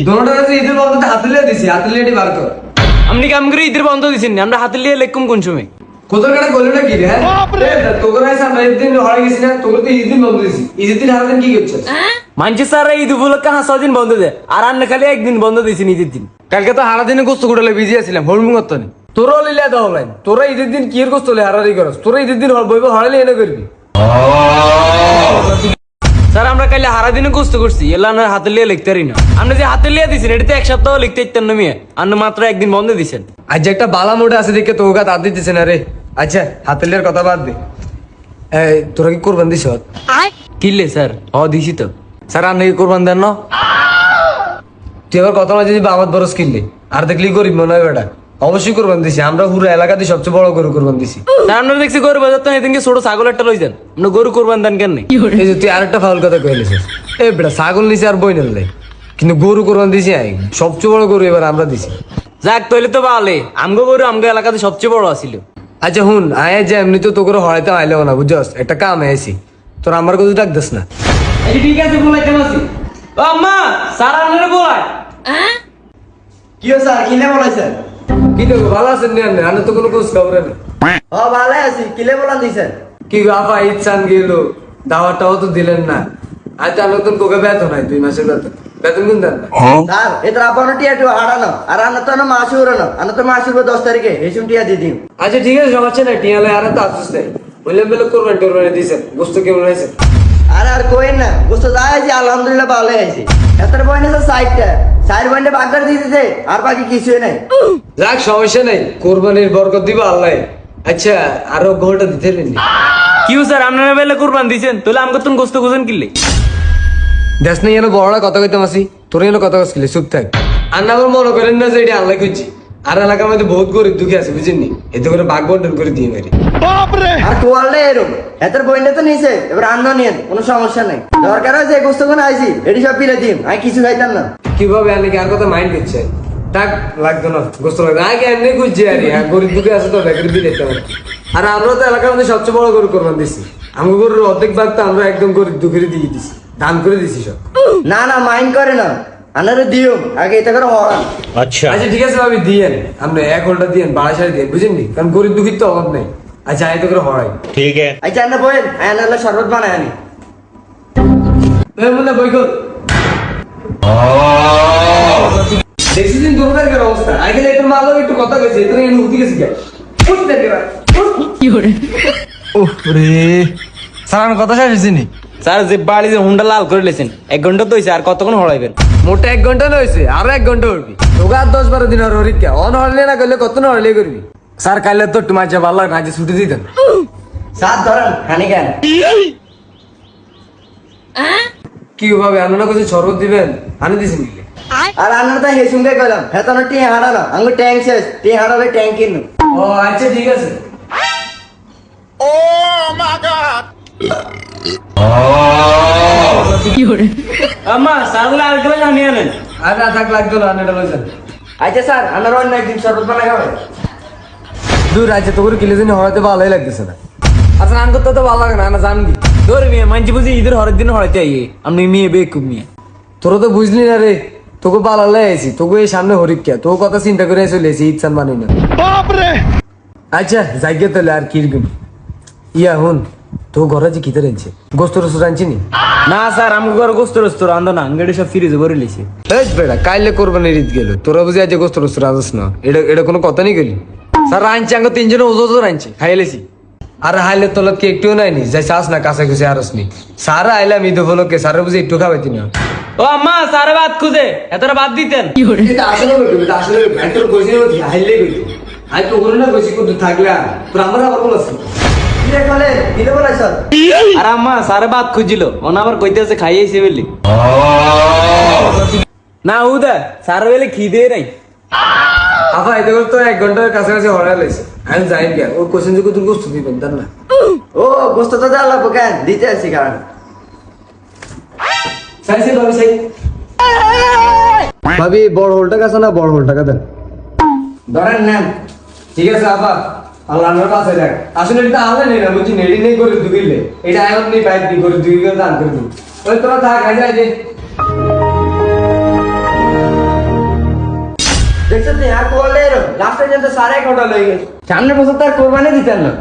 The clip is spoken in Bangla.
দোনোটা কাছে ঈদের বন্ধতে হাতুলিয়া দিছি, হাতুলিয়াটি বার কর। আপনি কাম করে ঈদের বন্ধ দিছেন, আমরা হাতুলিয়া লেখুম কোন সময়? কোথাও কাটা বললো না কি রে? হ্যাঁ তোকে রাইছে আমরা ঈদের দিন হয়ে গেছি না, তোকে তো ঈদের বন্ধ দিছি। ঈদের দিন হারা দিন কি করছিস? মানছি স্যার ঈদ উপলক্ষে 5 দিন বন্ধ দেয়, আর আন্না খালি একদিন বন্ধ দিয়েছি ঈদের দিন। কালকে তো হারা দিনে গোস্ত কুটালে বিজি আছিলাম, হলমু করতে নেই। তোরাও লিলে দাও লাইন, তোরা ঈদের দিন কি এর গোস্ত লে হারারি করস? তোরা ঈদের দিন বইব হারালে এনে করবি। স্যার আমরা কালে হারা দিনে কষ্ট করছি, এলা না হাতুলিয়া লিখতে পারি না। আপনি যে হাতুলিয়া দিছেন এটা তো এক সপ্তাহ লিখতে ইত্যান নমিয়ে, আর মাত্র একদিন বন্ধ দিছেন। আজ একটা বালা মোড়ে আছে দেখে তোকে তার দিতেছে না রে। আচ্ছা হাতুলিয়ার কথা বাদ দে, তোরা কি কোরবান দিছ? কিনলে স্যার? দিছি তো। স্যার আর নাকি কোরবান দেন না? তুই এবার কথা মাঝে বাবাদ বরস কিনলি আর দেখলি গরিব মনে হয় বেটা। অবশ্যই কোরবান দিছি, আমরা পুরো এলাকাতে সবচেয়ে বড় গরু কোরবান দিছি। আমরা দেখছি গরু বাজার তো এদিকে ছোট ছাগল একটা লই যান, আমরা গরু কোরবান দেন কেন? এই যে তুই আরেকটা ফাউল কথা কইলিস, এই বেটা ছাগল নিছি আর বই নেই, কিন্তু গরু কোরবান দিছি আই সবচেয়ে বড় গরু এবার আমরা দিছি। যাক তৈলে তো ভালো, আমগো গরু আমগো এলাকাতে সবচেয়ে বড় আছিল। আচ্ছা হুন আয় যে এমনি তো তোকে হরাইতে আইলেও না বুঝছস, একটা কাম আইছি তোর আমার কথা ডাক দিস না। ঠিক আছে বলাইতে আসি। ও আম্মা স্যার আনরে বলাই। কি স্যার কিলে বলাইছেন? কি তো ভালো আছেন নি? আনে তো কোনো খোঁজ খবর নেই। ভালো আছি, কিলে বলান দিছেন? কি গো আপা ইচ্ছান গেল, দাওয়াটাও তো দিলেন না। আজ তার নতুন কোকে বেতন হয় 2 মাসের বেতন, বেতন কোন দেন না? স্যার এটা আপনার টিয়া একটু হারানো, আর আনা তো মাসে উড়ানো, আনা তো মাসে 10 তারিখে এইসব টিয়া দিয়ে দিন। আচ্ছা ঠিক আছে সমস্যা নাই, টিয়ালে আর তো আসছিস নাই বললাম বেলে কোরবান টোরবানি দিয়েছেন, বুঝতে কেমন হয়েছে? আর কই না বুঝতে যাই আলহামদুলিল্লাহ ভালো আছি। এত বই না সাইডটা 4 বইন্ডে বাগদার দিয়ে দিতে, আর বাকি কিছুই নাই। যাক সমস্যা নাই, কোরবানির বরকত দিব আল্লাহ। আচ্ছা আরো ঘরটা দিতে পারবেন? কিউ স্যার আপনারা বেলা কোরবান দিছেন, তাহলে আমগো তুমি গোস্ত খুঁজেন কিনলে? দেশ নেই যেন বড়রা কথা কইতাম আসি, তোর যেন কথা কইলি চুপ থাক। আর না আমার মনে করেন না যে এটা আল্লাহ খুঁজছি, আর এলাকার মধ্যে বহুত গরিব দুঃখী আছে বুঝেননি, এতে করে ভাগ বন্টন করে দিয়ে মারি। আর তোয়ালটা এরকম এত বইন্ডে তো নিছে, এবার আন্দা নিয়েন, কোনো সমস্যা নাই। দরকার আছে গোস্ত কোন আইছি এটি সব পিলে দিন, আমি কিছু খাইতাম না। কিভাবে আনি আর কথা মাইন্ড করছে? টাক লাগতো না, গোস্ত লাগতো আগে এমনি খুঁজছি আর গরিব দুঃখী আছে তো ব্যাগের বিল দিতে হবে। আর আমরা তো এলাকার মধ্যে সবচেয়ে বড় গরু কোরবান দিছি, আমার গরুর অর্ধেক ভাগ তো আমরা একদম গরিব দুঃখীর দিয়ে দিছি, দান করে দিছি সব। না না মাইন্ড করে না, আনারে দিও আগে এটা করে হরান। আচ্ছা ঠিক আছে ভাবি দিয়েন, আপনি 1 ঘন্টা দিয়েন, 12 দিয়ে বুঝেননি, কারণ গরিব দুঃখীর তো অভাব নেই। আচ্ছা আয় তো করে হরাই। ठीक है। আচ্ছা না বইন আনালে শরবত বানায় আনি। বলে বই কর দেখছি দিন দোকানের কি অবস্থা, আগে একটু মালো একটু কথা কইছে, এত এনে উঠি গেছে কে উঠতে গেরা কি করে? ওরে স্যার আমি কথা শেষ হইছে নি? স্যার যে বাড়ি যে হুন্ডা লাল করে লেছেন, 1 ঘন্টা তো হইছে, আর কতক্ষণ হড়াইবেন? মোটা 1 ঘন্টা না হইছে, আরো 1 ঘন্টা উঠবি তোকে, আর 10-12 দিন আর হরিকা অন হরলে না করলে কত না হরলে করবি। স্যার কাইলে তো একটু মাঝে ভালো লাগে না, আজ ছুটি দিতেন। সাত ধরেন খানি কেন? কি ভাবে আনন্দ করছে শরবত দিবেন, আনি দিছেন কি? আর আনার তো হেসুঙ্গে কইলাম হেতন টি হারানো আঙ্গু ট্যাঙ্ক শেষ, টি হারাবে ট্যাঙ্ক কিনু। ও আচ্ছা ঠিক আছে। আম্মা স্যার আর গেলে জানি আনেন। আর না থাক লাগতো না, আনেটা লইছেন। আচ্ছা স্যার আনার অন্য একদিন শরবত বানাই খাবে। দূর আছে তোকে কিলে দিন হরাতে ভালোই লাগতেছে না। আচ্ছা আন করতে তো ভালো লাগে না, না জানবি তোর মেয়ে মানছি বুঝি ঈদের হরের দিন হরাইতে আইয়ে, আপনি মেয়ে বেকুব মেয়ে। তোরা তো বুঝলি না রে, তোকে পালালে আইছি, তোকে এই সামনে হরিকা তোর কথা চিন্তা করে চলে এসেছি, ইচ্ছান মানি না। আচ্ছা যাইগে তাহলে আর কিরকম ইয়া হুন, তো ঘরে যে কিতে রাঁধছে, গোস্ত রোস্ত রাঁধছি নি? না স্যার আমগো ঘরে গোস্ত রোস্ত রান্ধো না, আঙ্গেডে সব ফ্রিজে ভরে লিছে। এই বেটা কাইলে কোরবানির ঈদ গেল, তোরা বুঝি আজ গোস্ত রোস্ত রাঁধছ না, এটা কোনো কথা নেই গেলি। স্যার রাঁধছি আঙ্গ 3 জনে ওজো রাঁধছি খাইলেছি, আর হাইলে তোলা কি একটুও নাইনি যাই চাস না কাছে খুশি আরস নি। সারা আইলাম ঈদ উপলক্ষে, সারা বুঝি একটু খাবাইতি না। ও আম্মা স্যার ভাত খুঁজে এতটা ভাত দিতেন। আসলে আসলে ভ্যান্টর কইছি হাইলে কইছি আই তো করে না কইছি কত থাকলা তোর আমরা আবার বলছ কি রে কলে দিলে বলাই স্যার? আর আম্মা স্যার ভাত খুঁজিল, ওন আবার কইতেছে খাইয়েছে বলি। না উদা স্যার বলে খিদে নাই। আফা এটা তো 1 ঘন্টার কাছাকাছি হড়াই লাইছে, আমি যাই গিয়া ও কোশ্চেন যে কত গোস্ত দিবেন তার না। ও গোস্ত তো দাও লাগবো কেন, দিতে আসি কারণ। সাইসে ভাবি সাই ভাবি বড় হোলটা কাছে না, বড় হোলটা দেন ধরেন নেন। ঠিক আছে আফা আল্লাহর কাছে দেখ, আসলে এটা আলে নেই না বুঝি নেড়ি নেই করে দুগিলে, এটা আয়ন নেই বাইক নি করে দুগিলে দান করে দিই। ওই তোরা থাক আই যাই যে দেখছো তুই আর তোয়ালে এরম লাস্ট পর্যন্ত সারা এক হোটেল হয়ে গেছে সামনের বছর তার কোরবানি দিতেন না